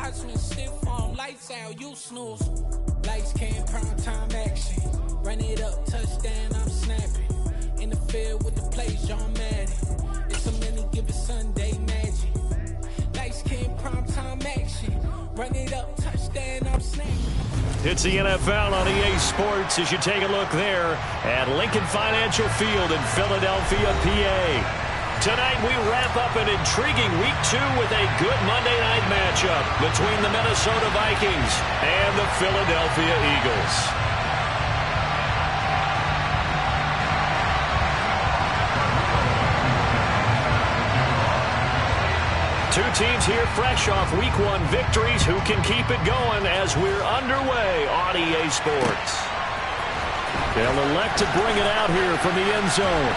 Lod Min stiff on lights out, you snooze. Lights came, prime time action. Run it up, touchdown, I'm snapping. In the field with the plays, John Madden. It's a many given Sunday magic. Lights came, prime time action. Run it up, touchdown, I'm snapping. It's the NFL on EA Sports as you take a look there at Lincoln Financial Field in Philadelphia, PA. Tonight we wrap up an intriguing Week 2 with a good Monday night matchup between the Minnesota Vikings and the Philadelphia Eagles. Two teams here fresh off Week 1 victories. Who can keep it going as we're underway on EA Sports? They'll elect to bring it out here from the end zone.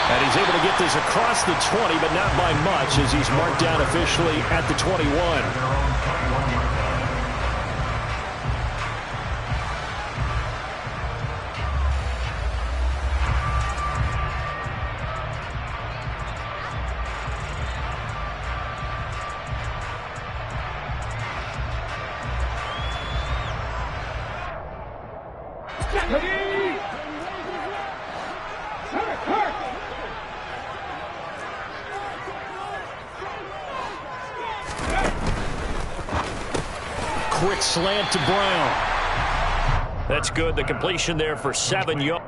And he's able to get this across the 20, but not by much as he's marked down officially at the 21. Quick slant to Brown. That's good. The completion there for 7 yards.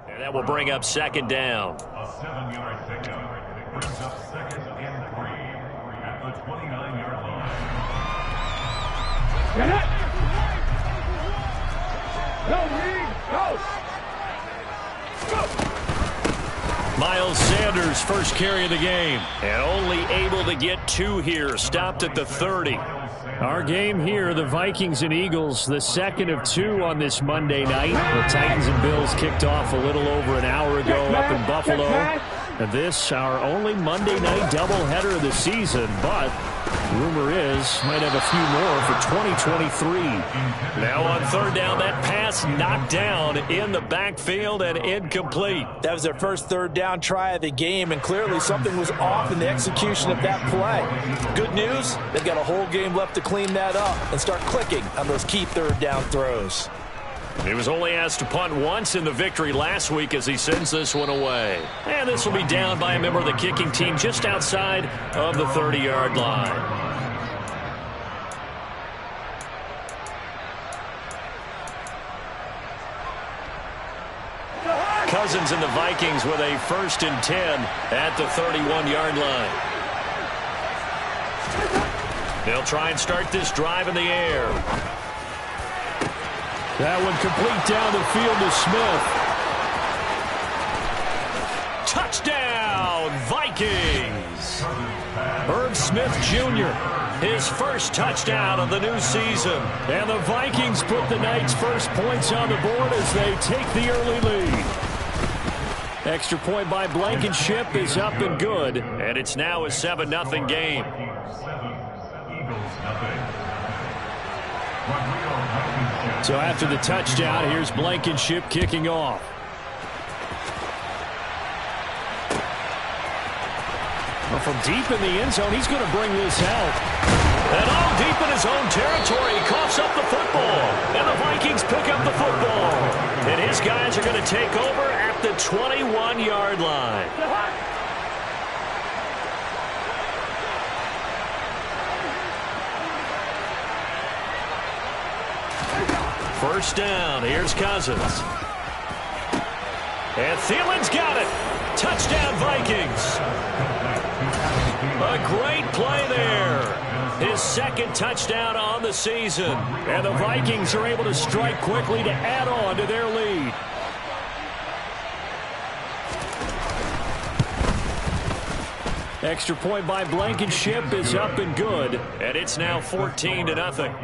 And that will bring up second down. A 7-yard pickup brings up second and 3 at the 29-yard line. Get it! Go, Miles Sanders, first carry of the game. And only able to get 2 here. Stopped at the 30. Our game here, the Vikings and Eagles, the second of 2 on this Monday night. The Titans and Bills kicked off a little over an hour ago up in Buffalo. And this, our only Monday night doubleheader of the season, but rumor is might have a few more for 2023. Now on third down, that pass knocked down in the backfield and incomplete. That was their first third down try of the game, and clearly something was off in the execution of that play. Good news, they've got a whole game left to clean that up and start clicking on those key third down throws. He was only asked to punt once in the victory last week as he sends this one away. And this will be down by a member of the kicking team just outside of the 30-yard line. Cousins and the Vikings with a 1st and 10 at the 31-yard line. They'll try and start this drive in the air. That one complete down the field to Smith. Touchdown, Vikings! Herb Smith Jr., his first touchdown of the new season. And the Vikings put the Knights' first points on the board as they take the early lead. Extra point by Blankenship is up and good. And it's now a 7-0 game. So after the touchdown, here's Blankenship kicking off. Well, from deep in the end zone, he's going to bring this out. And all deep in his own territory, he coughs up the football. And the Vikings pick up the football. And his guys are going to take over at the 21-yard line. First down, here's Cousins. And Thielen's got it. Touchdown, Vikings. A great play there. His second touchdown on the season. And the Vikings are able to strike quickly to add on to their lead. Extra point by Blankenship is up and good. And it's now 14-0.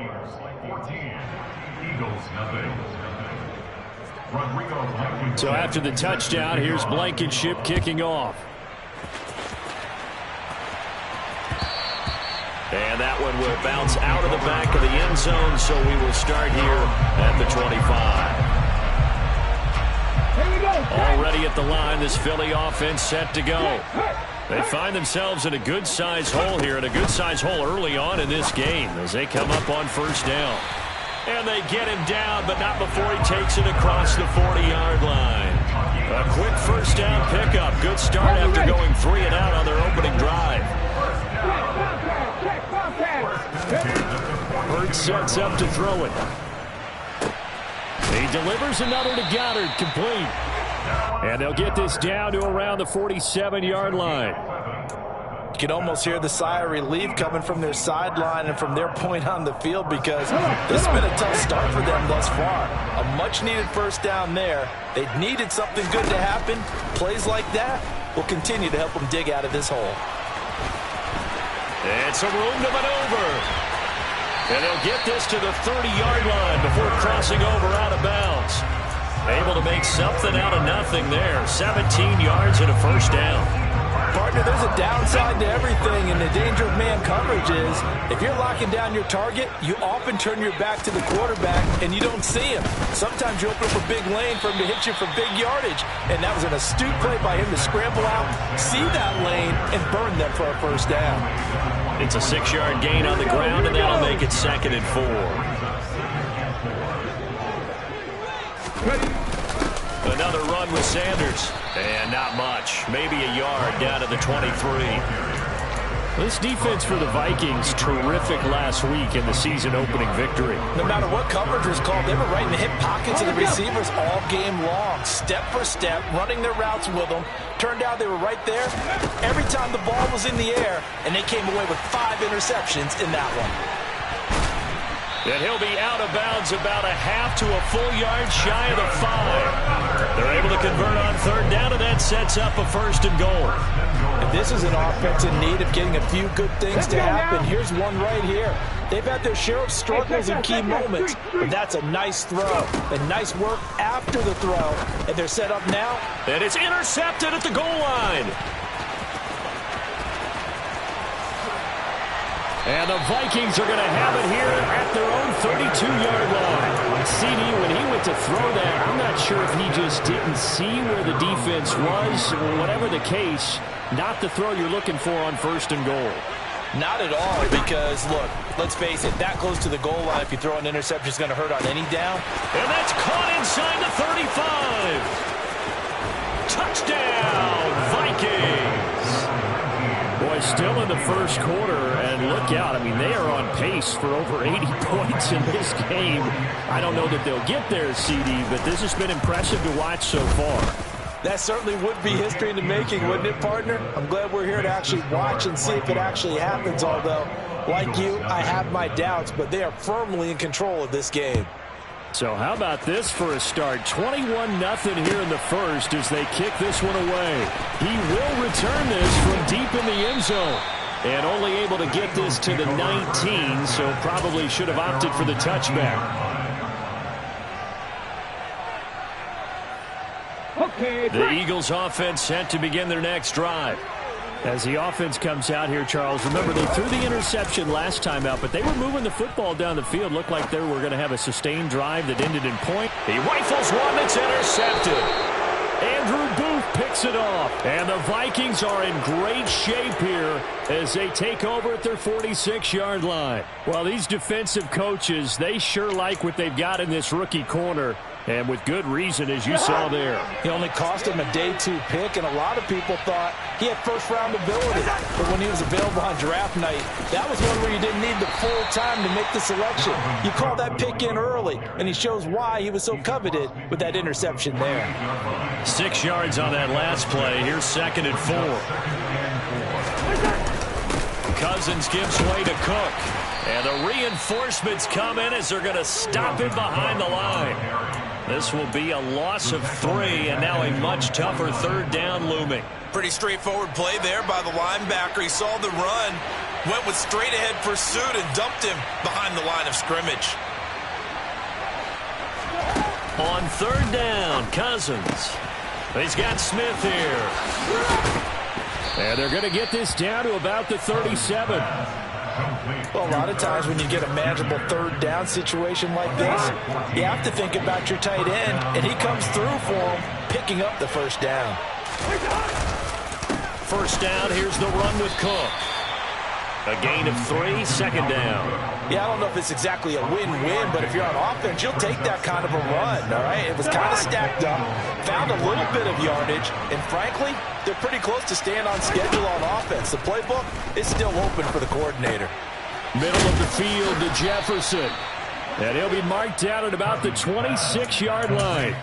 So after the touchdown, here's Blankenship kicking off. And that one will bounce out of the back of the end zone, so we will start here at the 25. Already at the line, this Philly offense set to go. They find themselves in a good-sized hole here, and a good-sized hole early on in this game as they come up on first down. And they get him down, but not before he takes it across the 40-yard line. A quick first down pickup. Good start after going 3 and out on their opening drive. Hurts sets up to throw it. He delivers another to Goddard, complete. And they'll get this down to around the 47-yard line. You can almost hear the sigh of relief coming from their sideline and from their point on the field because this has been a tough start for them thus far. A much-needed first down there. They needed something good to happen. Plays like that will continue to help them dig out of this hole. And some room to maneuver. And they'll get this to the 30-yard line before crossing over out of bounds. Able to make something out of nothing there. 17 yards and a first down. Partner, there's a downside to everything, and the danger of man coverage is if you're locking down your target, you often turn your back to the quarterback and you don't see him. Sometimes you open up a big lane for him to hit you for big yardage, and that was an astute play by him to scramble out, see that lane, and burn them for a first down. It's a 6-yard gain on the ground, and that'll make it 2nd and 4. Another run with Sanders. And not much. Maybe a yard down to the 23. This defense for the Vikings, terrific last week in the season-opening victory. No matter what coverage was called, they were right in the hip pockets of the receivers all game long. Step for step, running their routes with them. Turned out they were right there every time the ball was in the air, and they came away with 5 interceptions in that one. And he'll be out of bounds about a half to a full yard shy of the 5. They're able to convert on third down, and that sets up a 1st and goal. And this is an offense in need of getting a few good things to happen. Here's one right here. They've had their share of struggles in key moments, but that's a nice throw. And nice work after the throw. And they're set up now. And it's intercepted at the goal line. And the Vikings are going to have it here at their own 32-yard line. CD, when he went to throw that, I'm not sure if he just didn't see where the defense was. Whatever the case, not the throw you're looking for on 1st and goal. Not at all, because, look, let's face it, that close to the goal line, if you throw an interception, it's going to hurt on any down. And that's caught inside the 35. Touchdown, Vikings. Boy, still in the first quarter, and look out. I mean, they are on pace for over 80 points in this game. I don't know that they'll get there, CD, but this has been impressive to watch so far. That certainly would be history in the making, wouldn't it, partner? I'm glad we're here to actually watch and see if it actually happens, although Like you, I have my doubts, but they are firmly in control of this game. So how about this for a start? 21-0 here in the first as they kick this one away. He will return this from deep in the end zone. And only able to get this to the 19, so probably should have opted for the touchback. The Eagles offense set to begin their next drive. As the offense comes out here, Charles, remember they threw the interception last time out, but they were moving the football down the field. Looked like they were going to have a sustained drive that ended in point. He rifles one that's intercepted. Andrew Booth picks it off. And the Vikings are in great shape here as they take over at their 46-yard line. Well, these defensive coaches, they sure like what they've got in this rookie corner. And with good reason, as you saw there. He only cost him a day 2 pick, and a lot of people thought he had first-round ability. But when he was available on draft night, that was one where you didn't need the full time to make the selection. You call that pick in early, and he shows why he was so coveted with that interception there. 6 yards on that last play. Here's 2nd and 4. Cousins gives way to Cook. And the reinforcements come in as they're going to stop him behind the line. This will be a loss of 3, and now a much tougher 3rd down looming. Pretty straightforward play there by the linebacker. He saw the run, went with straight-ahead pursuit, and dumped him behind the line of scrimmage. On 3rd down, Cousins. He's got Smith here. And they're going to get this down to about the 37. Well, a lot of times when you get a manageable 3rd down situation like this, you have to think about your tight end, and he comes through for him, picking up the 1st down. 1st down, here's the run with Cook. A gain of 3, 2nd down. Yeah, I don't know if it's exactly a win-win, but if you're on offense, you'll take that kind of a run, all right? It was kind of stacked up, found a little bit of yardage, and frankly, they're pretty close to staying on schedule on offense. The playbook is still open for the coordinator. Middle of the field to Jefferson. And he'll be marked down at about the 26-yard line.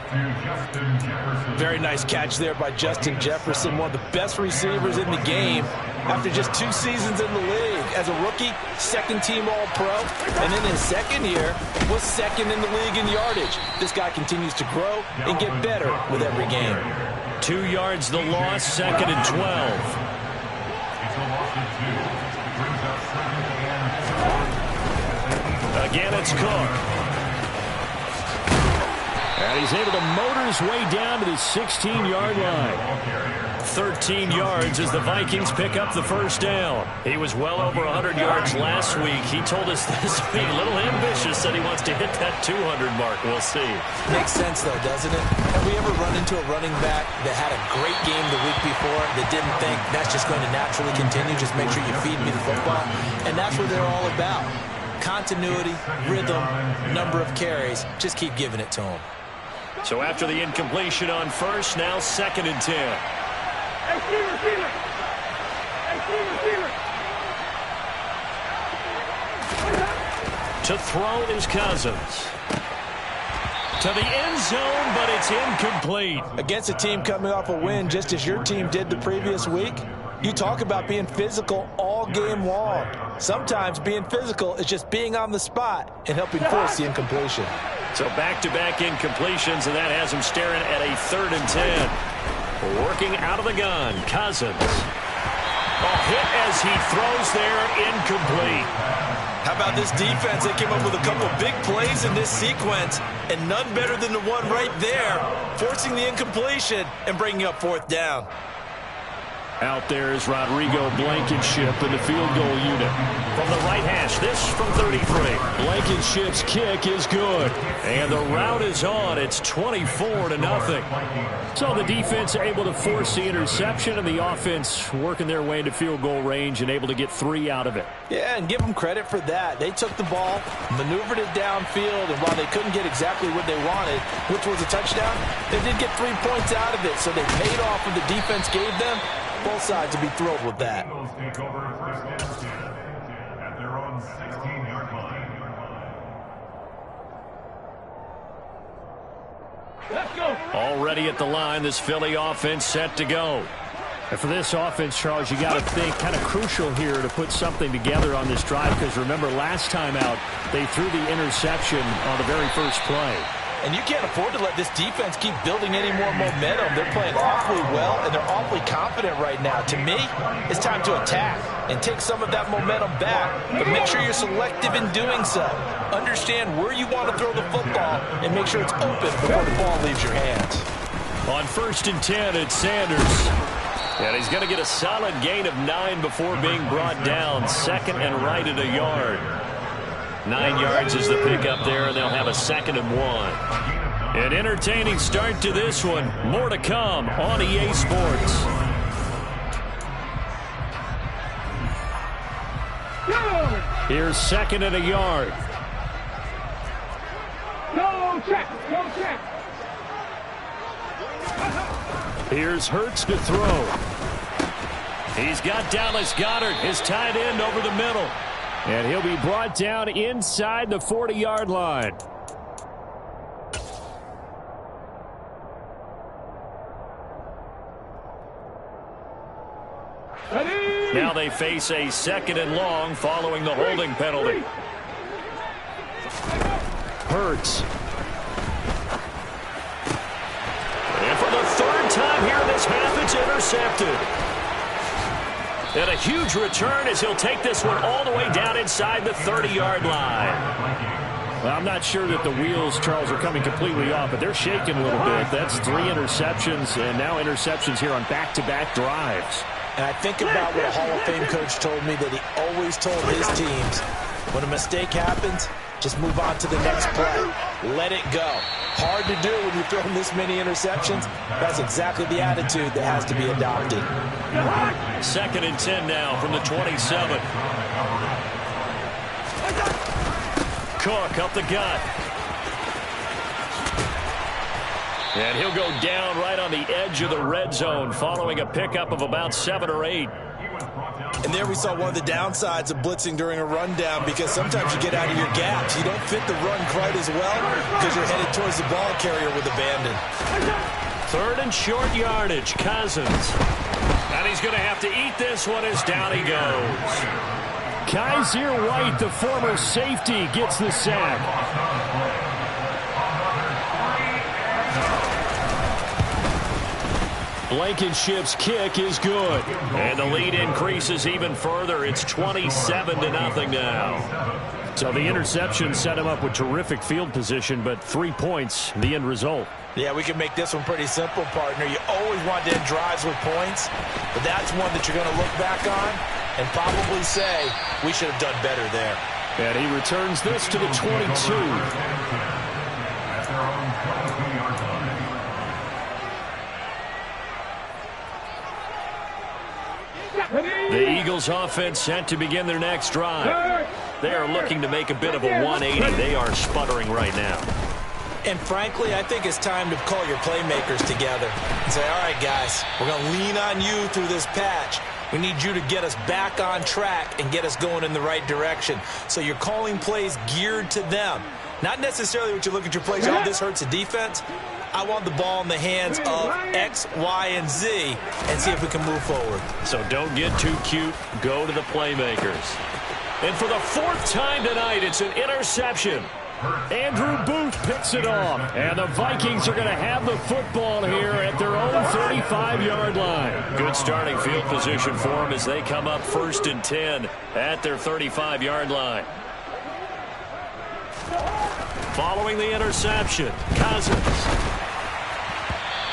Very nice catch there by Justin Jefferson, one of the best receivers in the game after just 2 seasons in the league. As a rookie, 2nd-team All-Pro, and in his 2nd year, was 2nd in the league in yardage. This guy continues to grow and get better with every game. 2 yards the loss, 2nd and 12. Again, it's Cook. And he's able to motor his way down to the 16-yard line. 13 yards as the Vikings pick up the 1st down. He was well over 100 yards last week. He told us this week, a little ambitious, said he wants to hit that 200 mark. We'll see. Makes sense, though, doesn't it? Have we ever run into a running back that had a great game the week before that didn't think that's just going to naturally continue? Just make sure you feed me the football. And that's what they're all about. Continuity, rhythm, number of carries. Just keep giving it to them. So after the incompletion on 1st, now 2nd and 10. To throw is Cousins. To the end zone, but it's incomplete. Against a team coming off a win, just as your team did the previous week, you talk about being physical all game long. Sometimes being physical is just being on the spot and helping force the incompletion. So back-to-back incompletions, and that has him staring at a 3rd and 10. Working out of the gun, Cousins. A hit as he throws there, incomplete. How about this defense? They came up with a couple of big plays in this sequence, and none better than the one right there, forcing the incompletion and bringing up 4th down. Out there is Rodrigo Blankenship in the field goal unit. From the right hash, this from 33. Blankenship's kick is good. And the route is on. It's 24-0. So the defense able to force the interception, and the offense working their way into field goal range and able to get 3 out of it. Yeah, and give them credit for that. They took the ball, maneuvered it downfield, and while they couldn't get exactly what they wanted, which was a touchdown, they did get 3 points out of it. So they paid off what the defense gave them. Both sides will be thrilled with that. Take over 1st and 10 at their own 16-yard line. Let's go. Already at the line, this Philly offense set to go. And for this offense, Charles, you got to think kind of crucial here to put something together on this drive, because remember last time out they threw the interception on the very first play. And you can't afford to let this defense keep building any more momentum. They're playing awfully well, and they're awfully confident right now. To me, it's time to attack and take some of that momentum back. But make sure you're selective in doing so. Understand where you want to throw the football and make sure it's open before the ball leaves your hands. On 1st and 10, it's Sanders. And he's going to get a solid gain of 9 before being brought down. 2nd and right at a yard. 9 yards is the pickup there, and they'll have a 2nd and 1. An entertaining start to this one. More to come on EA Sports. Here's 2nd and a yard. Go check, go check. Here's Hurts to throw. He's got Dallas Goedert, his tight end, over the middle. And he'll be brought down inside the 40-yard line. Now they face a 2nd and long following the holding penalty. Hurts. And for the 3rd time here in this half, it's intercepted. And a huge return as he'll take this one all the way down inside the 30-yard line. Well, I'm not sure that the wheels, Charles, are coming completely off, but they're shaking a little bit. That's 3 interceptions, and now interceptions here on back-to-back drives. And I think about what a Hall of Fame coach told me, that he always told his teams, when a mistake happens, just move on to the next play. Let it go. Hard to do when you're throwing this many interceptions. That's exactly the attitude that has to be adopted. 2nd and 10 now from the 27. Cook up the gut. And he'll go down right on the edge of the red zone following a pickup of about 7 or 8. And there we saw one of the downsides of blitzing during a rundown, because sometimes you get out of your gaps. You don't fit the run quite as well because you're headed towards the ball carrier with abandon. 3rd and short yardage, Cousins. And he's going to have to eat this one as down he goes. Kaiser White, the former safety, gets the sack. Blankenship's kick is good. And the lead increases even further. It's 27-0 now. So the interception set him up with terrific field position, but 3 points, the end result. Yeah, we can make this one pretty simple, partner. You always want to end drives with points, but that's one that you're going to look back on and probably say, we should have done better there. And he returns this to the 22. The Eagles offense set to begin their next drive. They are looking to make a bit of a 180. They are sputtering right now. And frankly, I think it's time to call your playmakers together and say, all right, guys, we're going to lean on you through this patch. We need you to get us back on track and get us going in the right direction. So you're calling plays geared to them. Not necessarily what you look at your plays, oh, this hurts the defense. I want the ball in the hands of X, Y, and Z and see if we can move forward. So don't get too cute. Go to the playmakers. And for the 4th time tonight, it's an interception. Andrew Booth picks it off. And the Vikings are going to have the football here at their own 35-yard line. Good starting field position for them as they come up 1st and 10 at their 35-yard line. Following the interception, Cousins.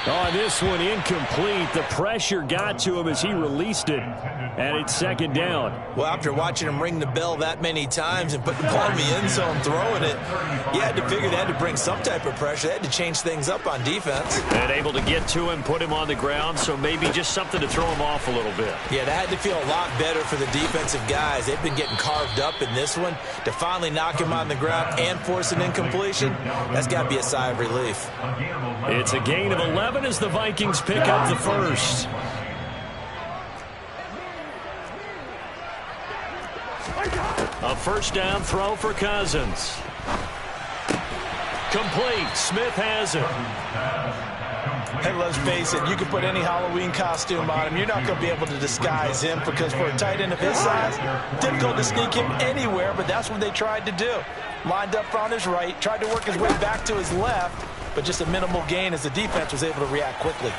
Oh, this one incomplete. The pressure got to him as he released it, and it's 2nd down. Well, after watching him ring the bell that many times and putting the ball in the end zone, throwing it, you had to figure they had to bring some type of pressure. They had to change things up on defense. And able to get to him, put him on the ground, so maybe just something to throw him off a little bit. Yeah, that had to feel a lot better for the defensive guys. They've been getting carved up in this one. To finally knock him on the ground and force an incompletion, that's got to be a sigh of relief. It's a gain of 11 as the Vikings pick up the first. A 1st down throw for Cousins. Complete. Smith has it. And let's face it, you can put any Halloween costume on him. You're not going to be able to disguise him because for a tight end of his size, difficult to sneak him anywhere, but that's what they tried to do. Lined up on his right, tried to work his way back to his left, but just a minimal gain as the defense was able to react quickly.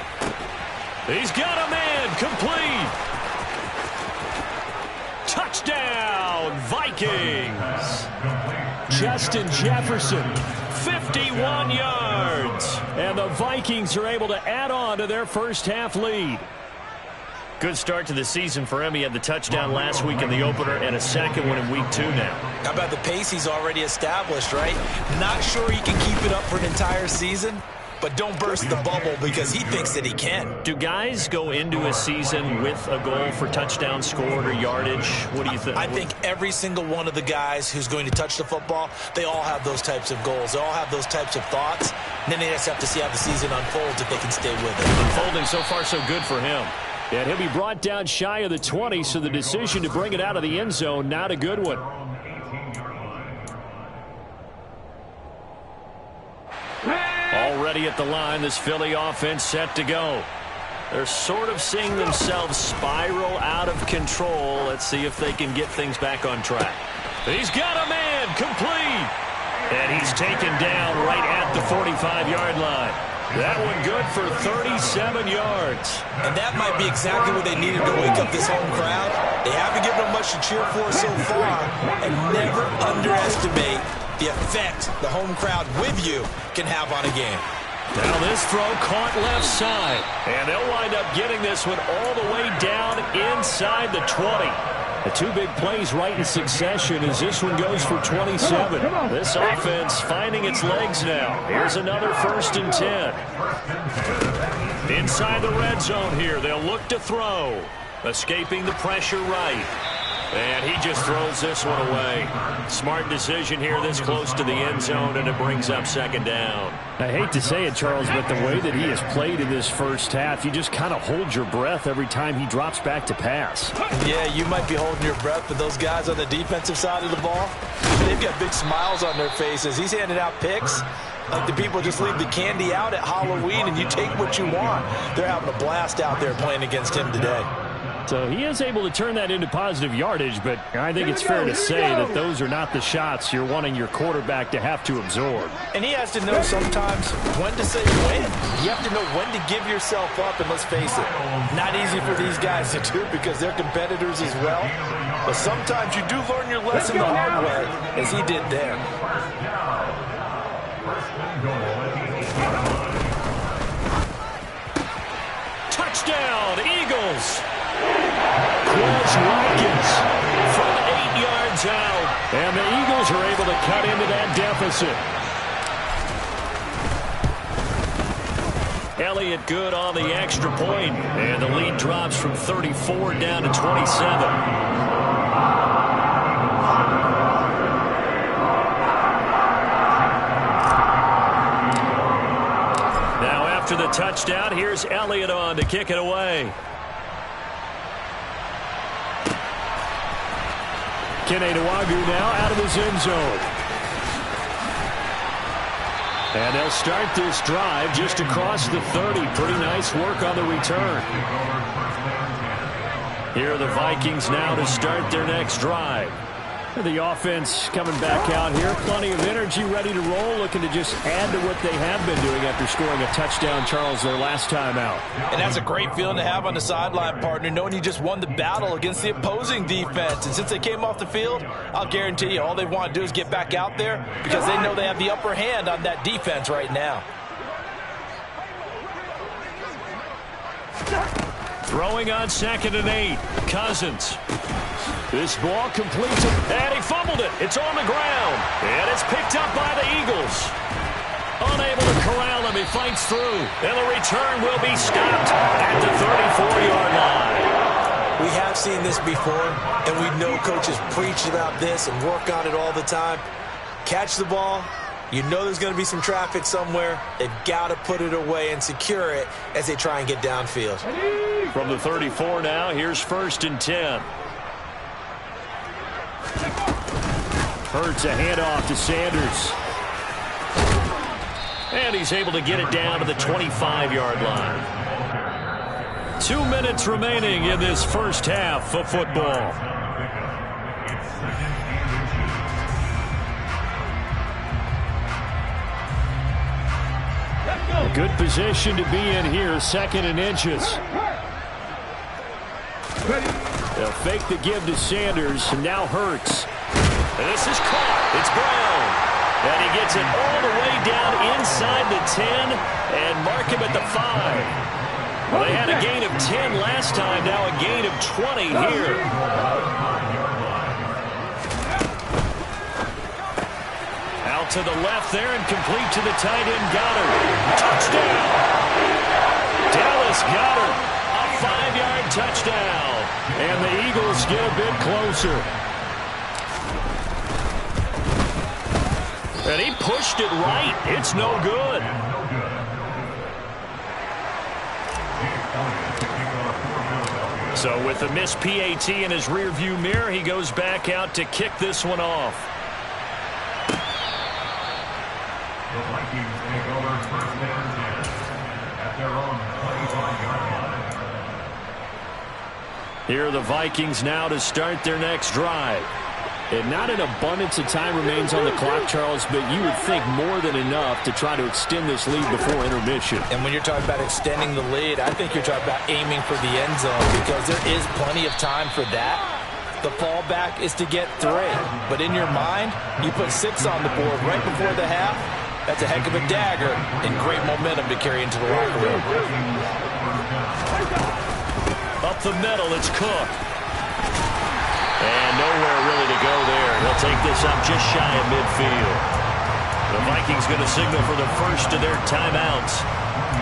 He's got a man, complete. Touchdown, Vikings. Justin Jefferson, 51 yards. And the Vikings are able to add on to their first half lead. Good start to the season for him. He had the touchdown last week in the opener and a second one in week 2 now. How about the pace he's already established, right? Not sure he can keep it up for an entire season, but don't burst the bubble because he thinks that he can. Do guys go into a season with a goal for touchdown scored or yardage? What do you think? I think every single one of the guys who's going to touch the football, they all have those types of goals. They all have those types of thoughts. And then they just have to see how the season unfolds if they can stay with it. Unfolding so far so good for him. And he'll be brought down shy of the 20, so the decision to bring it out of the end zone, not a good one. Already at the line, this Philly offense set to go. They're sort of seeing themselves spiral out of control. Let's see if they can get things back on track. He's got a man, complete. And he's taken down right at the 45-yard line. That one good for 37 yards. And that might be exactly what they needed to wake up this home crowd. They haven't given them much to cheer for so far. And never underestimate the effect the home crowd with you can have on a game. Now this throw caught left side. And they'll wind up getting this one all the way down inside the 20. The two big plays right in succession as this one goes for 27. This offense finding its legs now. Here's another 1st and 10. Inside the red zone here. They'll look to throw. Escaping the pressure right. And he just throws this one away. Smart decision here this close to the end zone, and it brings up 2nd down. I hate to say it, Charles, but the way that he has played in this first half, you just kind of hold your breath every time he drops back to pass. Yeah, you might be holding your breath, but those guys on the defensive side of the ball, they've got big smiles on their faces. He's handing out picks like the people just leave the candy out at Halloween and you take what you want. They're having a blast out there playing against him today. So he is able to turn that into positive yardage, but I think it's fair to say that those are not the shots you're wanting your quarterback to have to absorb. And he has to know sometimes when to say when. You have to know when to give yourself up, and let's face it, not easy for these guys to do because they're competitors as well. But sometimes you do learn your lesson the hard way, as he did there. Touchdown, Eagles! Quez Watkins from 8 yards out. And the Eagles are able to cut into that deficit. Elliott good on the extra point. And the lead drops from 34 down to 27. After the touchdown, here's Elliott on to kick it away. Kene Nwangwu now out of his end zone. And they'll start this drive just across the 30. Pretty nice work on the return. Here are the Vikings now to start their next drive. The offense coming back out here. Plenty of energy, ready to roll, looking to just add to what they have been doing after scoring a touchdown, Charles, their last time out. And that's a great feeling to have on the sideline, partner, knowing you just won the battle against the opposing defense. And since they came off the field, I'll guarantee you all they want to do is get back out there because they know they have the upper hand on that defense right now. Throwing on 2nd and 8. Cousins. This ball completes it, and he fumbled it. It's on the ground, and it's picked up by the Eagles. Unable to corral him, he fights through, and the return will be stopped at the 34-yard line. We have seen this before, and we know coaches preach about this and work on it all the time. Catch the ball. You know there's going to be some traffic somewhere. They've got to put it away and secure it as they try and get downfield. From the 34 now, here's 1st and 10. Hurts a handoff to Sanders. And he's able to get it down to the 25-yard line. 2 minutes remaining in this first half of football. A good position to be in here, 2nd and inches. They'll fake the give to Sanders, and now Hurts. And this is caught. It's Brown. And he gets it all the way down inside the 10 and mark him at the 5. Well, they had a gain of 10 last time, now a gain of 20 here. Out to the left there and complete to the tight end, Goddard. Touchdown! Dallas Goddard, a 5-yard touchdown. And the Eagles get a bit closer. And he pushed it right. It's no good. So with the missed PAT in his rearview mirror, he goes back out to kick this one off. The Vikings take over 1st and 10 at their own 25-yard line. Here are the Vikings now to start their next drive. And not an abundance of time remains on the clock, Charles, but you would think more than enough to try to extend this lead before intermission. And when you're talking about extending the lead, I think you're talking about aiming for the end zone because there is plenty of time for that. The fallback is to get 3. But in your mind, you put 6 on the board right before the half. That's a heck of a dagger and great momentum to carry into the locker room. Up the middle, it's Cook. And nowhere really to go there. He'll take this up just shy of midfield. The Vikings going to signal for the first of their timeouts,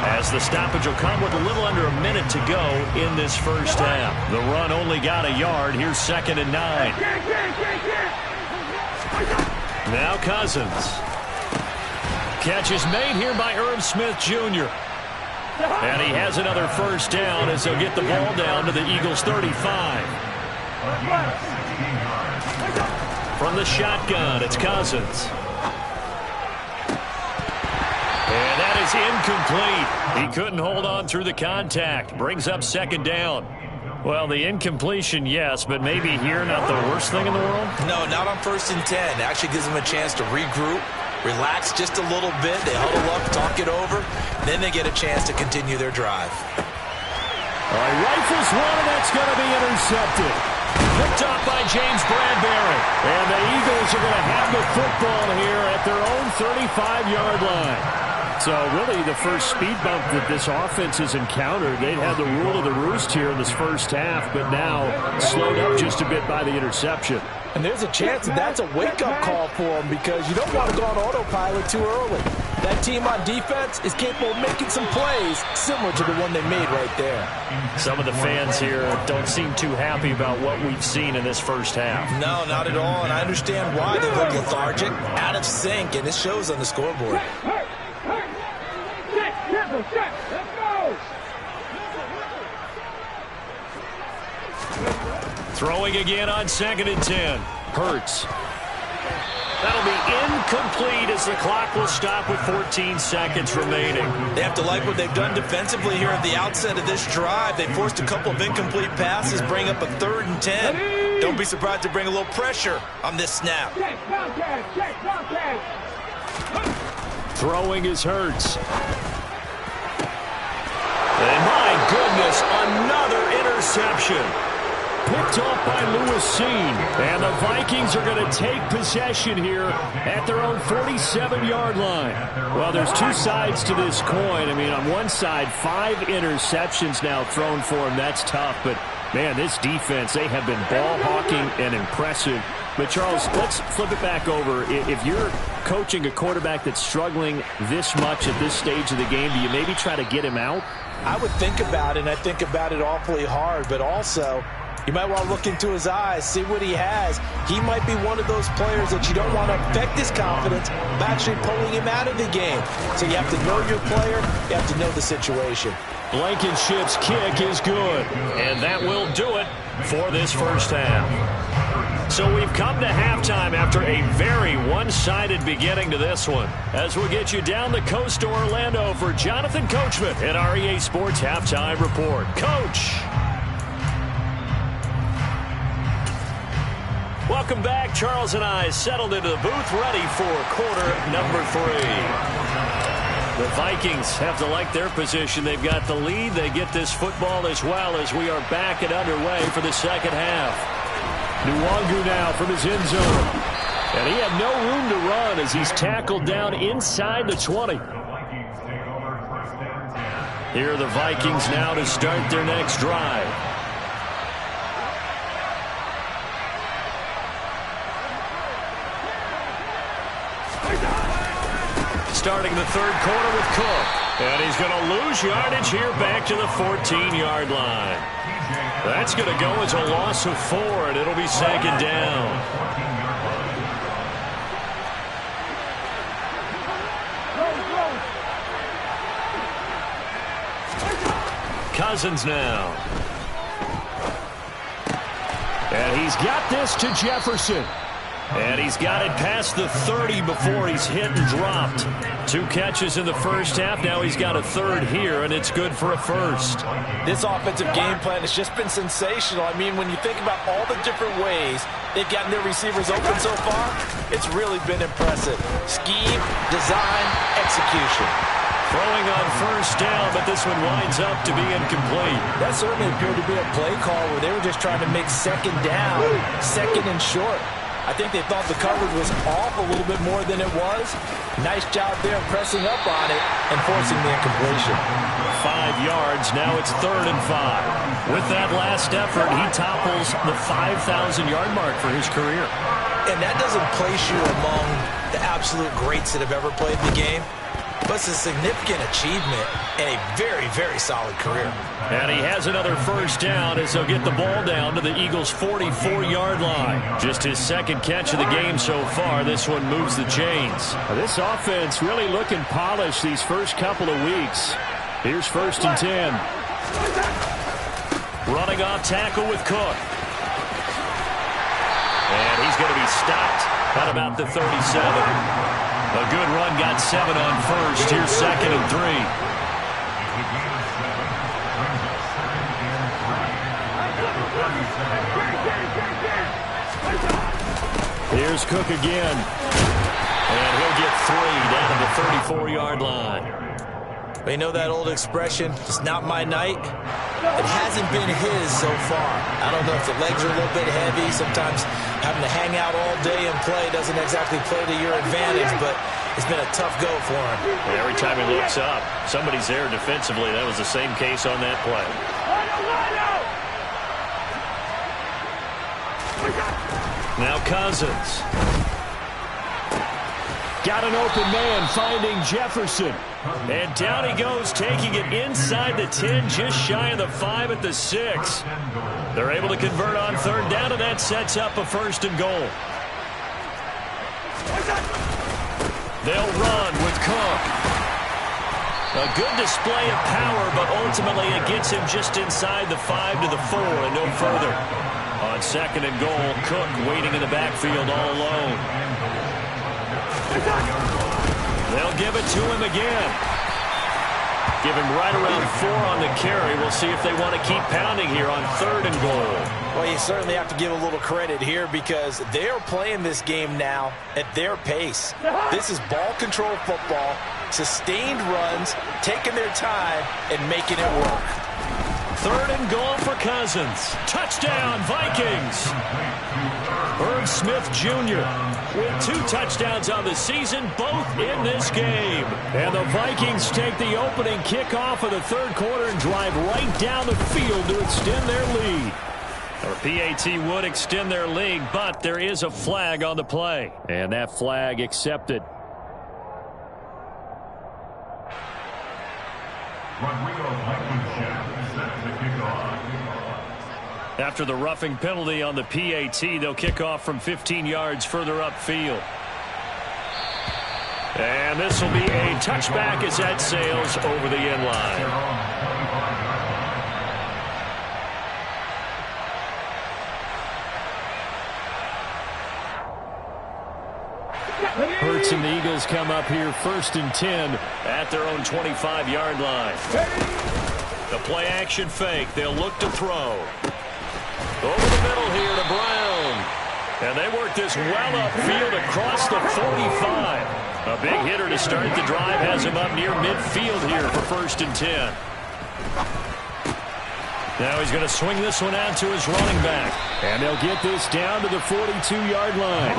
as the stoppage will come with a little under a minute to go in this first half. The run only got a yard. Here's 2nd and 9. Now Cousins. Catch is made here by Irv Smith Jr. And he has another first down as he'll get the ball down to the Eagles' 35. From the shotgun, it's Cousins. And that is incomplete. He couldn't hold on through the contact. Brings up 2nd down. Well, the incompletion, yes, but maybe here not the worst thing in the world? No, not on 1st and 10. It actually gives them a chance to regroup, relax just a little bit. They huddle up, talk it over. Then they get a chance to continue their drive. All right, rifles one, and that's going to be intercepted. Picked off by James Bradbury. And the Eagles are going to have the football here at their own 35-yard line. So really the first speed bump that this offense has encountered. They'd had the rule of the roost here in this first half, but now slowed up just a bit by the interception. And there's a chance that that's a wake-up call for them because you don't want to go on autopilot too early. That team on defense is capable of making some plays similar to the one they made right there. Some of the fans here don't seem too happy about what we've seen in this first half. No, not at all, and I understand why. They look lethargic, out of sync, and it shows on the scoreboard. Let's go! Throwing again on 2nd and 10. Hurts. That'll be incomplete as the clock will stop with 14 seconds remaining. They have to like what they've done defensively here at the outset of this drive. They forced a couple of incomplete passes, bring up a 3rd and 10. Don't be surprised to bring a little pressure on this snap. Throwing is Hurts. And my goodness, another interception. Picked off by Lewis Seen. And the Vikings are going to take possession here at their own 47-yard line. Well, there's two sides to this coin. I mean, on one side, 5 interceptions now thrown for him. That's tough. But, man, this defense, they have been ball hawking and impressive. But, Charles, let's flip it back over. If you're coaching a quarterback that's struggling this much at this stage of the game, do you maybe try to get him out? I would think about it, and I think about it awfully hard. But also, you might want to look into his eyes, see what he has. He might be one of those players that you don't want to affect his confidence by actually pulling him out of the game. So you have to know your player. You have to know the situation. Blankenship's kick is good. And that will do it for this first half. So we've come to halftime after a very one-sided beginning to this one. As we'll get you down the coast to Orlando for Jonathan Coachman at our EA Sports Halftime Report. Coach. Welcome back. Charles and I settled into the booth ready for quarter number 3. The Vikings have to like their position. They've got the lead. They get this football as well as we are back and underway for the second half. Nwangu now from his end zone. And he had no room to run as he's tackled down inside the 20. Here are the Vikings now to start their next drive. Starting the third quarter with Cook. And he's going to lose yardage here back to the 14-yard line. That's going to go as a loss of 4, and it'll be second down. Cousins now. And he's got this to Jefferson. And he's got it past the 30 before he's hit and dropped. 2 catches in the first half. Now he's got a third here, and it's good for a first. This offensive game plan has just been sensational. I mean, when you think about all the different ways they've gotten their receivers open so far, it's really been impressive. Scheme, design, execution. Throwing on first down, but this one winds up to be incomplete. That certainly appeared to be a play call where they were just trying to make second down, second and short. I think they thought the coverage was off a little bit more than it was. Nice job there pressing up on it and forcing the incompletion. 5 yards. Now it's 3rd and 5. With that last effort, he topples the 5,000-yard mark for his career. And that doesn't place you among the absolute greats that have ever played the game. But it's a significant achievement and a very, very solid career. And he has another first down as they'll get the ball down to the Eagles' 44-yard line. Just his second catch of the game so far. This one moves the chains. This offense really looking polished these first couple of weeks. Here's 1st and 10. Running off tackle with Cook. And he's going to be stopped at about the 37. A good run, got 7 on first. Here's 2nd and 3. Here's Cook again. And he'll get 3 down to the 34-yard line. You know that old expression, it's not my night? It hasn't been his so far. I don't know if the legs are a little bit heavy. Sometimes having to hang out all day and play doesn't exactly play to your advantage, but it's been a tough go for him. And every time he looks up, somebody's there defensively. That was the same case on that play. Now Cousins. Got an open man finding Jefferson. And down he goes, taking it inside the 10, just shy of the 5 at the 6. They're able to convert on 3rd down, and that sets up a 1st and goal. They'll run with Cook. A good display of power, but ultimately it gets him just inside the 5 to the 4 and no further. On 2nd and goal, Cook waiting in the backfield all alone. They'll give it to him again. Give him right around 4 on the carry. We'll see if they want to keep pounding here on 3rd and goal. Well, you certainly have to give a little credit here because they're playing this game now at their pace. This is ball control football, sustained runs, taking their time, and making it work. 3rd and goal for Cousins. Touchdown, Vikings. Herb Smith Jr. with 2 touchdowns on the season, both in this game. And the Vikings take the opening kickoff of the 3rd quarter and drive right down the field to extend their lead. Or PAT would extend their lead, but there is a flag on the play. And that flag accepted. After the roughing penalty on the PAT, they'll kick off from 15 yards further upfield. And this will be a touchback as that sails over the end line. sticks, and the Eagles come up here 1st and 10 at their own 25-yard line. The play action fake. They'll look to throw. Over the middle here to Brown. And they work this well upfield across the 45. A big hitter to start the drive has him up near midfield here for 1st and 10. Now he's going to swing this one out to his running back. And they'll get this down to the 42-yard line.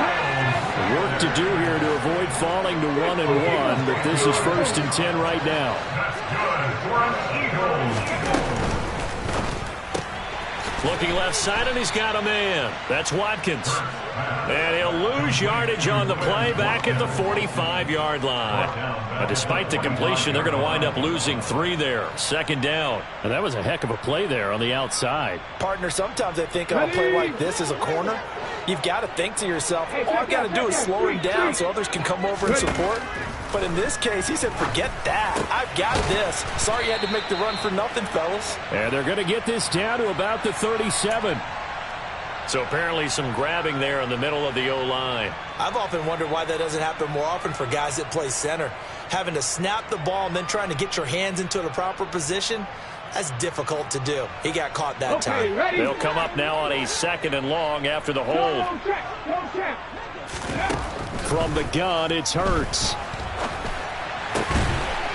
Work to do here to avoid falling to 1-1, but this is 1st and 10 right now. That's good for an Eagles. Looking left side, and he's got a man. That's Watkins. And he'll lose yardage on the play back at the 45-yard line. Despite the completion, they're going to wind up losing 3 there. 2nd down. And that was a heck of a play there on the outside. Partner, sometimes I think on a play like this as a corner, you've got to think to yourself, all I've got to do is slow him down so others can come over and support. But in this case, he said, forget that. I've got this. Sorry you had to make the run for nothing, fellas. And they're going to get this down to about the 37. So apparently some grabbing there in the middle of the O-line. I've often wondered why that doesn't happen more often for guys that play center. Having to snap the ball and then trying to get your hands into the proper position, that's difficult to do. He got caught that time. They'll come up now on a 2nd and long after the hold. From the gun, it's Hurts.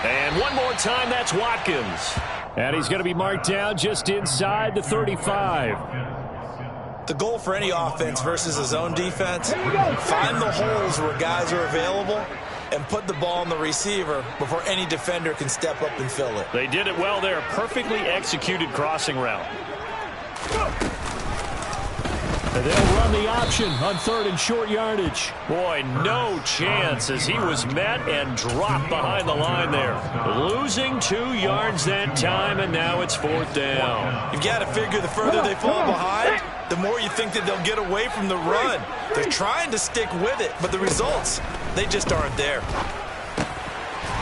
And one more time, that's Watkins. And he's going to be marked down just inside the 35. The goal for any offense versus a zone defense, find the holes where guys are available and put the ball on the receiver before any defender can step up and fill it. They did it well there. Perfectly executed crossing route. And they'll run the option on 3rd and short yardage. Boy, no chance as he was met and dropped behind the line there. Losing 2 yards that time, and now it's 4th down. You've got to figure the further they fall behind, the more you think that they'll get away from the run. They're trying to stick with it, but the results, they just aren't there.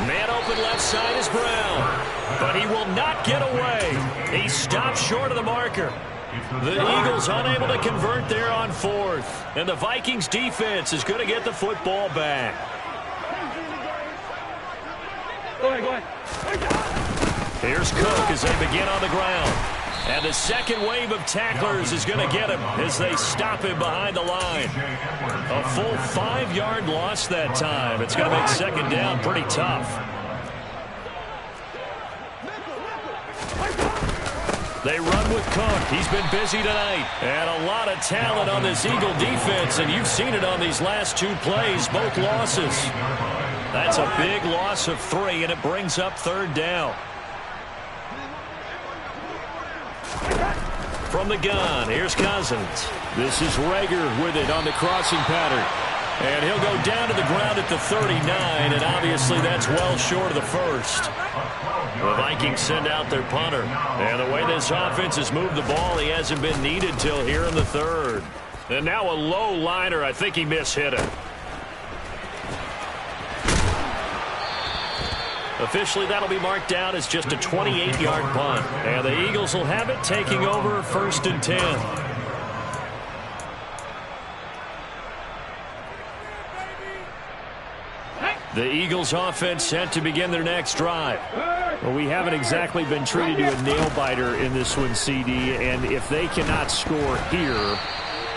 Man open left side is Brown, but he will not get away. He stopped short of the marker. The Eagles unable to convert there on 4th. And the Vikings defense is going to get the football back. Go ahead. Here's Cook as they begin on the ground. And the second wave of tacklers is going to get him as they stop him behind the line. A full 5-yard loss that time. It's going to make 2nd down pretty tough. They run with Cook. He's been busy tonight. And a lot of talent on this Eagle defense, and you've seen it on these last 2 plays, both losses. That's a big loss of 3, and it brings up 3rd down. From the gun, here's Cousins. This is Rager with it on the crossing pattern. And he'll go down to the ground at the 39, and obviously that's well short of the 1st. The Vikings send out their punter. And the way this offense has moved the ball, he hasn't been needed till here in the 3rd. And now a low liner. I think he mishit it. Officially, that'll be marked down as just a 28-yard punt. And the Eagles will have it, taking over 1st and 10. The Eagles offense set to begin their next drive. Well, we haven't exactly been treated to a nail-biter in this one, CD, and if they cannot score here,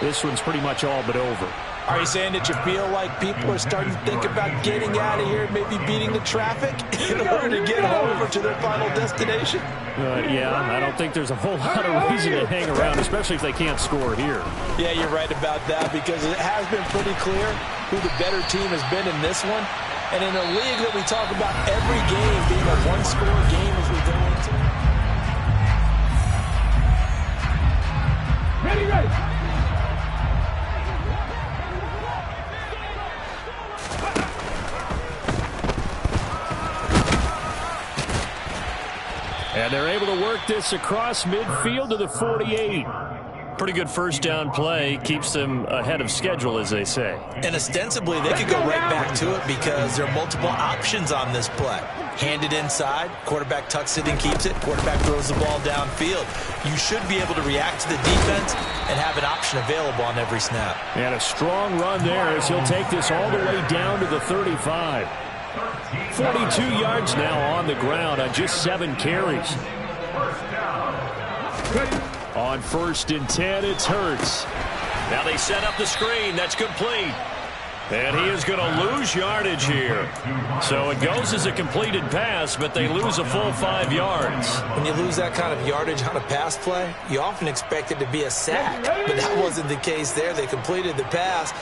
this one's pretty much all but over. Are you saying that you feel like people are starting to think about getting out of here and maybe beating the traffic in order to get over to their final destination? Yeah, I don't think there's a whole lot of reason to hang around, especially if they can't score here. Yeah, you're right about that, because it has been pretty clear who the better team has been in this one. And in a league that we talk about every game being a one-score game as we go into. Ready. And they're able to work this across midfield to the 48. Pretty good 1st down play. Keeps them ahead of schedule, as they say. And ostensibly, they could go right back to it because there are multiple options on this play. Hand it inside. Quarterback tucks it and keeps it. Quarterback throws the ball downfield. You should be able to react to the defense and have an option available on every snap. And a strong run there as he'll take this all the way down to the 35. 42 yards now on the ground on just 7 carries. On 1st and 10, it's Hurts. Now they set up the screen. That's complete. And he is going to lose yardage here. So it goes as a completed pass, but they lose a full 5 yards. When you lose that kind of yardage on a pass play, you often expect it to be a sack. But that wasn't the case there. They completed the pass.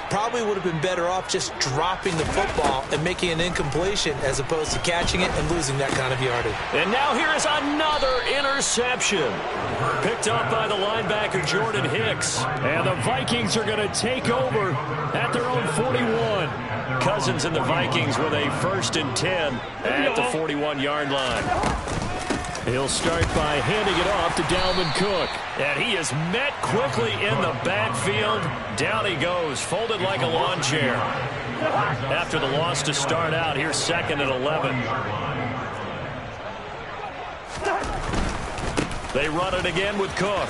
Probably would have been better off just dropping the football and making an incompletion as opposed to catching it and losing that kind of yardage. And now here is another interception. Picked up by the linebacker Jordan Hicks. And the Vikings are going to take over at their own 41. Cousins and the Vikings with a 1st and 10 at the 41-yard line. He'll start by handing it off to Dalvin Cook. And he is met quickly in the backfield. Down he goes, folded like a lawn chair. After the loss to start out, here's 2nd and 11. They run it again with Cook.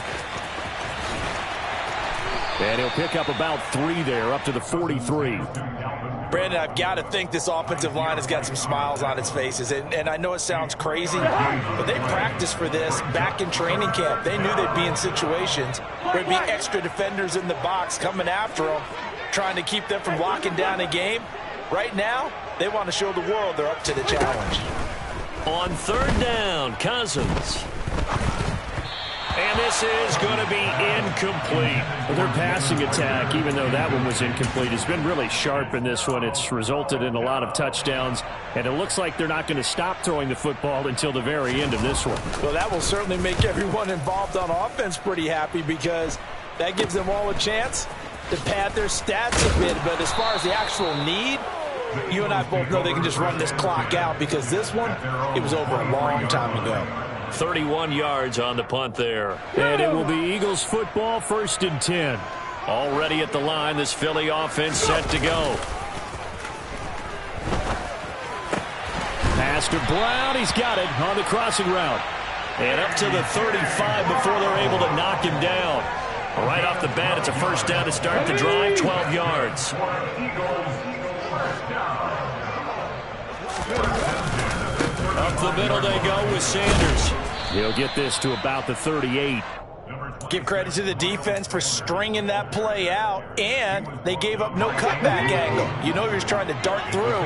And he'll pick up about 3 there, up to the 43. Brandon, I've got to think this offensive line has got some smiles on its faces. And I know it sounds crazy, but they practiced for this back in training camp. They knew they'd be in situations where there'd be extra defenders in the box coming after them, trying to keep them from locking down a game. Right now, they want to show the world they're up to the challenge. On 3rd down, Cousins. And this is going to be incomplete. Their passing attack, even though that one was incomplete, has been really sharp in this one. It's resulted in a lot of touchdowns, and it looks like they're not going to stop throwing the football until the very end of this one. Well, that will certainly make everyone involved on offense pretty happy because that gives them all a chance to pad their stats a bit. But as far as the actual need, you and I both know they can just run this clock out because this one, it was over a long time ago. 31 yards on the punt there. And it will be Eagles football, 1st and 10. Already at the line, this Philly offense set to go. Pass to Brown. He's got it on the crossing route. And up to the 35 before they're able to knock him down. Right off the bat, it's a 1st down to start the drive, 12 yards. Up the middle they go with Sanders. He'll get this to about the 38. Give credit to the defense for stringing that play out, and they gave up no cutback angle. You know he was trying to dart through.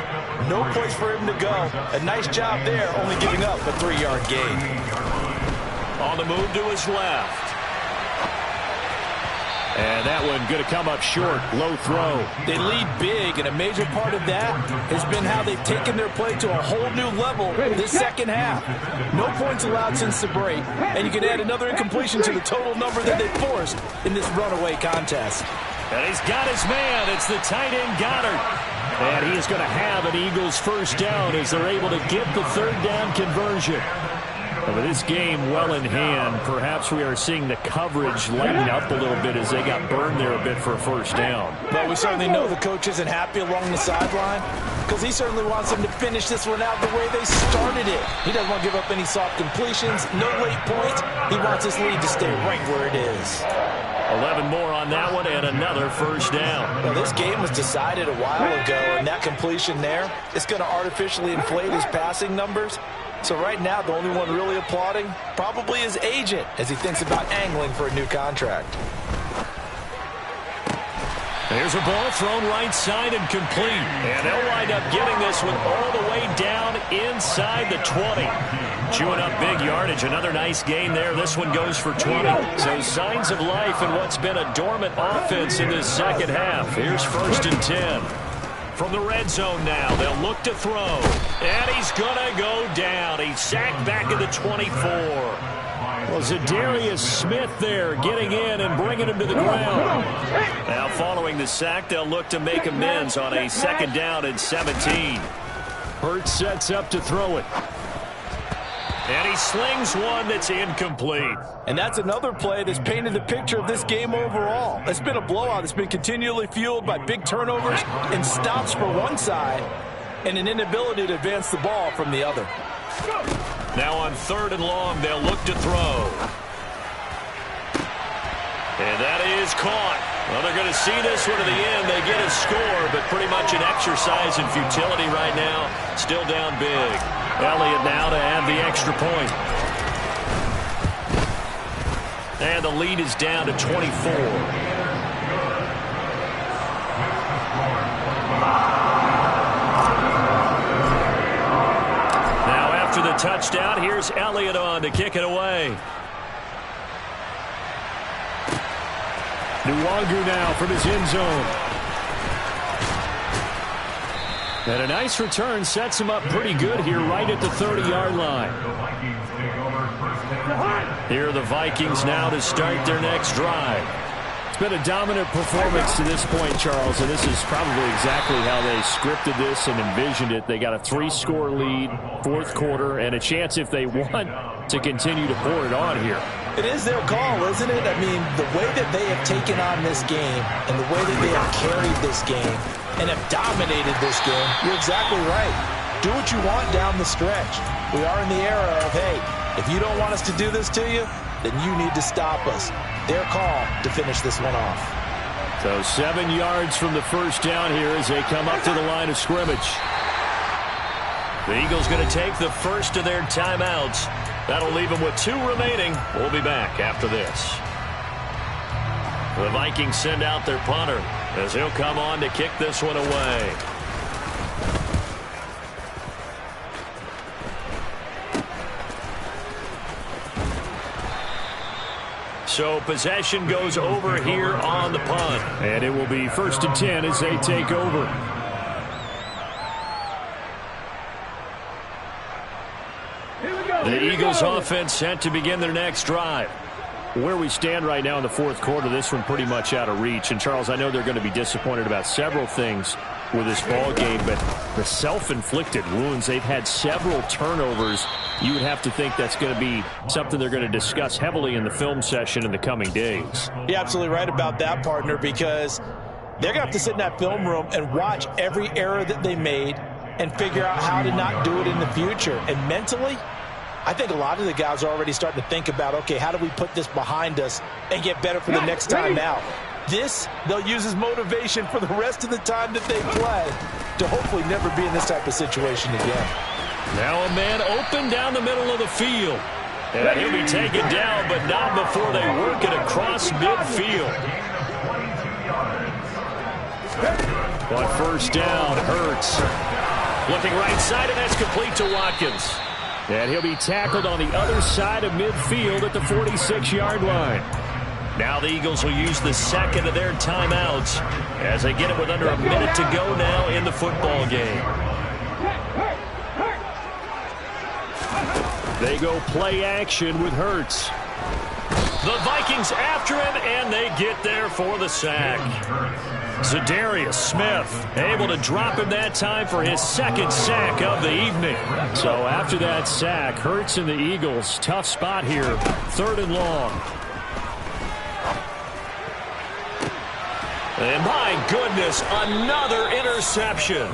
No place for him to go. A nice job there, only giving up a 3-yard gain. On the move to his left. And that one going to come up short. Low throw. They lead big, and a major part of that has been how they've taken their play to a whole new level this second half. No points allowed since the break, and you can add another incompletion to the total number that they forced in this runaway contest. And he's got his man. It's the tight end Goddard. And he is going to have an Eagles 1st down as they're able to get the 3rd down conversion. With this game well in hand, perhaps we are seeing the coverage lighten up a little bit as they got burned there a bit for a 1st down. But we certainly know the coach isn't happy along the sideline because he certainly wants them to finish this one out the way they started it. He doesn't want to give up any soft completions, no late points. He wants this lead to stay right where it is. 11 more on that one and another 1st down. Well, this game was decided a while ago, and that completion there is going to artificially inflate his passing numbers. So right now, the only one really applauding probably his agent as he thinks about angling for a new contract. There's a ball thrown right side and complete. And they'll wind up getting this one all the way down inside the 20. Chewing up big yardage. Another nice gain there. This one goes for 20. So signs of life in what's been a dormant offense in this second half. Here's 1st and 10. From the red zone now, they'll look to throw. And he's going to go down. He's sacked back at the 24. Well, Zadarius Smith there getting in and bringing him to the ground. Now following the sack, they'll look to make amends on a 2nd down and 17. Hurts sets up to throw it. And he slings one that's incomplete. And that's another play that's painted the picture of this game overall. It's been a blowout. It's been continually fueled by big turnovers and stops for one side and an inability to advance the ball from the other. Now on 3rd and long, they'll look to throw. And that is caught. Well, they're going to see this one to the end. They get a score, but pretty much an exercise in futility right now. Still down big. Elliott now to add the extra point. And the lead is down to 24. Now after the touchdown, here's Elliott on to kick it away. Nwangu now from his end zone. And a nice return sets him up pretty good here right at the 30-yard line. Here are the Vikings now to start their next drive. It's been a dominant performance to this point, Charles, and this is probably exactly how they scripted this and envisioned it. They got a 3-score lead, 4th quarter, and a chance if they want to continue to pour it on here. It is their call, isn't it? I mean, the way that they have taken on this game and the way that they have carried this game and have dominated this game, you're exactly right. Do what you want down the stretch. We are in the era of, hey, if you don't want us to do this to you, then you need to stop us. Their call to finish this one off. So 7 yards from the first down here as they come up to the line of scrimmage. The Eagles going to take the first of their timeouts. That'll leave them with 2 remaining. We'll be back after this. The Vikings send out their punter as he'll come on to kick this one away. So possession goes over here on the punt. And it will be 1st and 10 as they take over. The Eagles offense set to begin their next drive. Where we stand right now in the 4th quarter, this one pretty much out of reach. And, Charles, I know they're going to be disappointed about several things with this ball game, but the self-inflicted wounds, they've had several turnovers. You would have to think that's going to be something they're going to discuss heavily in the film session in the coming days. You're absolutely right about that, partner, because they're going to have to sit in that film room and watch every error that they made and figure out how to not do it in the future. And mentally, I think a lot of the guys are already starting to think about, okay, how do we put this behind us and get better for the next time out? This, they'll use as motivation for the rest of the time that they play to hopefully never be in this type of situation again. Now a man open down the middle of the field. And he'll be taken down, but not before they work it across midfield. On 1st down, Hurts. Looking right side, and that's complete to Watkins. And he'll be tackled on the other side of midfield at the 46-yard line. Now the Eagles will use the second of their timeouts as they get it with under a minute to go now in the football game. They go play action with Hurts. The Vikings after him, and they get there for the sack. Za'Darius Smith able to drop him that time for his 2nd sack of the evening. So after that sack, Hurts and the Eagles, tough spot here, 3rd and long. And my goodness, another interception.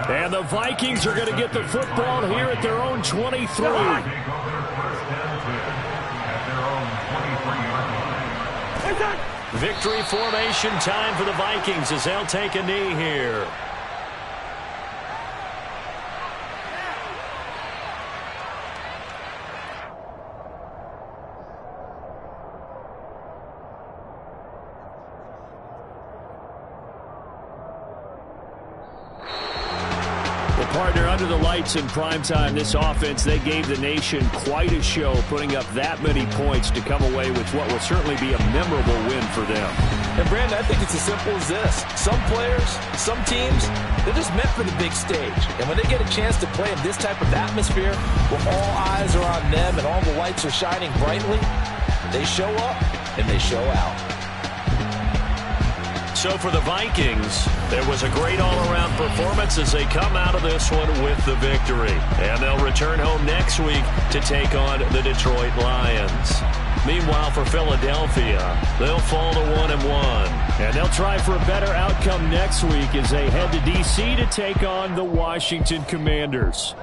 And the Vikings are going to get the football here at their own 23. Victory formation time for the Vikings as they'll take a knee here. Partner, under the lights in primetime, this offense, they gave the nation quite a show, putting up that many points to come away with what will certainly be a memorable win for them. And, Brandon, I think it's as simple as this. Some players, some teams, they're just meant for the big stage. And when they get a chance to play in this type of atmosphere, where all eyes are on them and all the lights are shining brightly, they show up and they show out. So for the Vikings, there was a great all-around performance as they come out of this one with the victory. And they'll return home next week to take on the Detroit Lions. Meanwhile, for Philadelphia, they'll fall to 1-1. And they'll try for a better outcome next week as they head to D.C. to take on the Washington Commanders.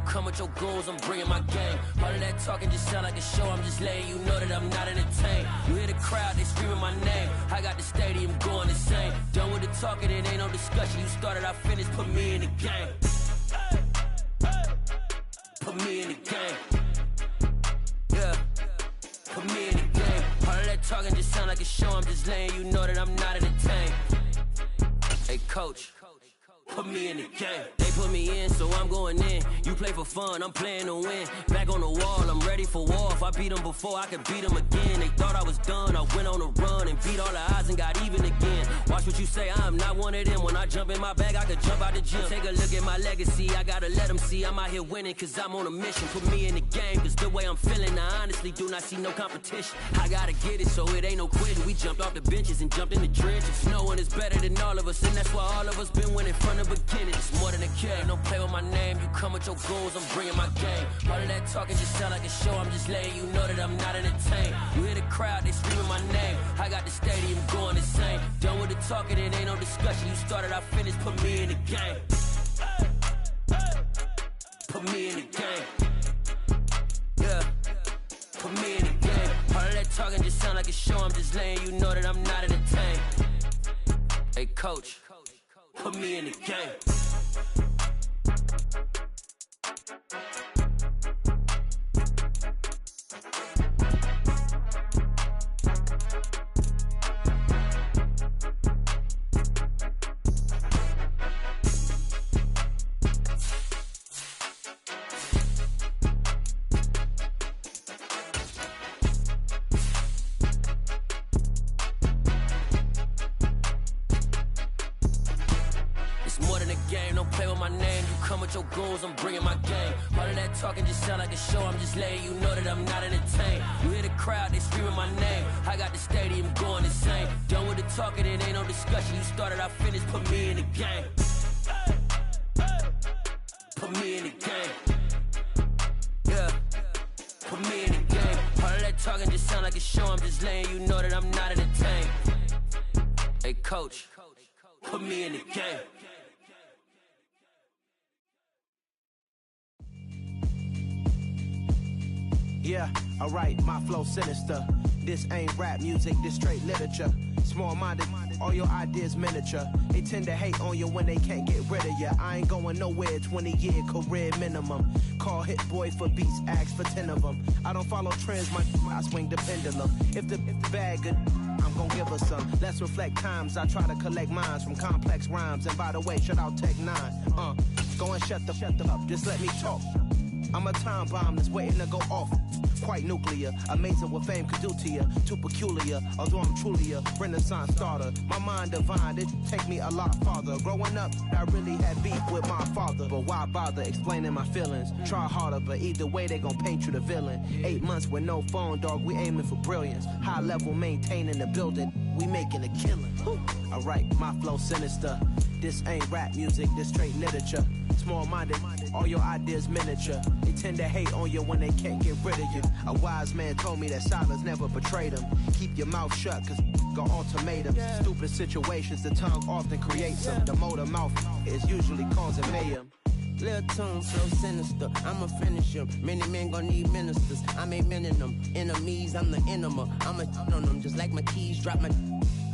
Come with your goons, I'm bringing my gang. All of that talking just sound like a show. I'm just letting you know that I'm not entertained. You hear the crowd, they screaming my name. I got the stadium going insane. Done with the talking, it ain't no discussion. You started, I finished, put me in the game. Put me in the game. Yeah, put me in the game. All of that talking just sound like a show. I'm just letting you know that I'm not entertained. Hey, coach. Put me in the game. They put me in, so I'm going in. You play for fun, I'm playing to win. Back on the wall, I'm ready for war. If I beat them before, I could beat them again. They thought I was done, I went on a run and beat all the odds and got even again. Watch what you say, I'm not one of them. When I jump in my bag, I could jump out the gym. Take a look at my legacy, I gotta let them see I'm out here winning, cause I'm on a mission. Put me in the game, cause the way I'm feeling, I honestly do not see no competition. I gotta get it, so it ain't no quitting. We jumped off the benches and jumped in the trenches. No one is better than all of us, and that's why all of us been winning from the beginning. It's more than a game, don't play with my name. You come with your goons, I'm bringing my game. All of that talking just sound like a show. I'm just letting you know that I'm not entertained. You hear the crowd, they screaming my name. I got the stadium going insane. Done with the talking, it ain't no discussion. You started, I finished, put me in the game. Put me in the game. Yeah, put me in the game. All of that talking just sound like a show. I'm just letting you know that I'm not entertained. Hey, coach. Put me in the game. Your goons, I'm bringing my game. All of that talking just sound like a show. I'm just letting you know that I'm not entertained. You hear the crowd, they screaming my name. I got the stadium going insane. Done with the talking, it ain't no discussion. You started, I finished, put me in the game. Put me in the game. Yeah, put me in the game. All of that talking just sound like a show. I'm just letting you know that I'm not entertained. Hey, coach, put me in the game. Yeah, alright, my flow sinister. This ain't rap music, this straight literature. Small-minded, all your ideas miniature. They tend to hate on you when they can't get rid of you. I ain't going nowhere, 20-year career minimum. Call Hit Boy for beats, ask for 10 of them. I don't follow trends, I swing the pendulum. If the bag good, I'm gon' give her some. Let's reflect times, I try to collect minds from complex rhymes. And by the way, shout out Tech 9. Go and shut the up, just let me talk. I'm a time bomb that's waiting to go off. Quite nuclear, amazing what fame could do to you. Too peculiar, although I'm truly a renaissance starter. My mind divine, it take me a lot farther. Growing up, I really had beef with my father. But why bother explaining my feelings? Try harder, but either way they gon' paint you the villain. 8 months with no phone, dog, we aiming for brilliance. High level maintaining the building, we making a killing. Alright, my flow sinister. This ain't rap music, this straight literature. Small-minded, all your ideas miniature. They tend to hate on you when they can't get rid of you. A wise man told me that silence never betrayed him. Keep your mouth shut, cause got ultimatums. Stupid situations, the tongue often creates them. The motor mouth is usually causing mayhem. Lil' tune, flow sinister, I'ma finish him. Many men gon' need ministers, I'm a men in them. Enemies, I'm the enema, I'ma on them. Just like my keys, drop my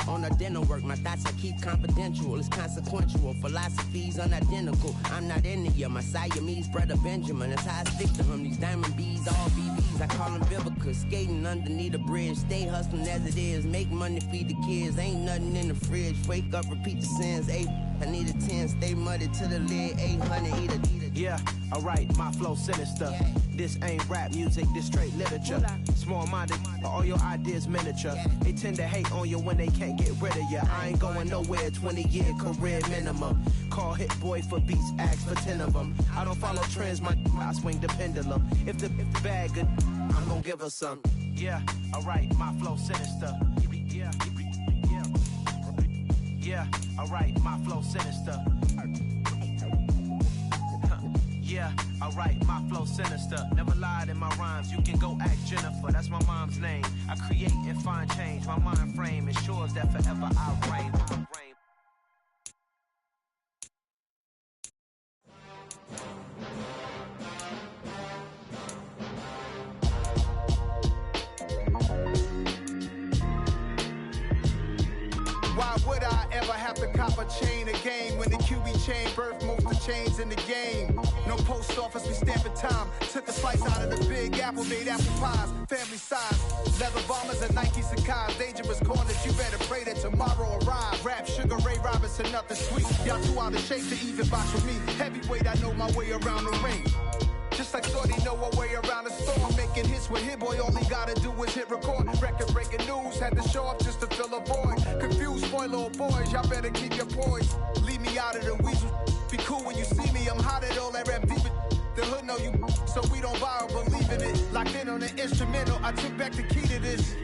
on the dinner work. My thoughts I keep confidential, it's consequential. Philosophies unidentical, I'm not into you. My Siamese brother Benjamin, that's how I stick to him. These diamond bees, all BBs, I call them Vivica. Skating underneath the bridge, stay hustling as it is. Make money, feed the kids, ain't nothing in the fridge. Wake up, repeat the sins, I need a 10, stay muddy to the lid, 800, eat a. Yeah, alright, my flow sinister. This ain't rap music, this straight literature. Small-minded, all your ideas miniature. They tend to hate on you when they can't get rid of you. I ain't going nowhere, 20-year career minimum. Call Hit Boy for beats, ask for 10 of them. I don't follow trends, I swing the pendulum. If the bag good, I'm gon' give her some. Yeah, alright, my flow sinister. Yeah, alright, my flow sinister. Yeah, alright, my flow sinister. Never lied in my rhymes, you can go ask Jennifer, that's my mom's name. I create and find change, my mind frame ensures that forever I reign. Why would I ever have to cop a chain again when the QB chain birthed most of the chains in the game? No post office, we stamping time. Took a slice out of the big apple, made apple pies, family size. Leather bombers and Nike Sacai's, dangerous corners, you better pray that tomorrow arrives. Rap, Sugar Ray Robinson, nothing sweet. Y'all too out of shape to even box with me. Heavyweight, I know my way around the ring. Just like Shorty know her way around the storm. Making hits with Hit Boy, all he gotta do is hit record. Record breaking news, had to show up just to fill a void. Confused, spoiled little boys, y'all better keep your poise. Leave me out of the weasel. Be cool when you see me, I'm hot at all that rap deep. The hood know you, so we don't buy or believe in it. Locked in on the instrumental, I took back the key to this.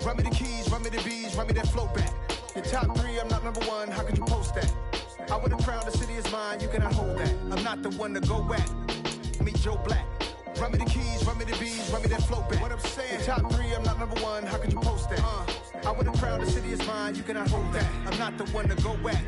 Run me the keys, run me the bees, run me that flow back. Your top 3, I'm not number 1, how could you post that? I would've crowned the city is mine, you cannot hold that. I'm not the one to go at. Meet Joe Black. Run me the keys, run me the bees, run me that flow back. What I'm saying, your top 3, I'm not number 1, how could you post that? I would've crowned the city is mine, you cannot hold that. I'm not the one to go at.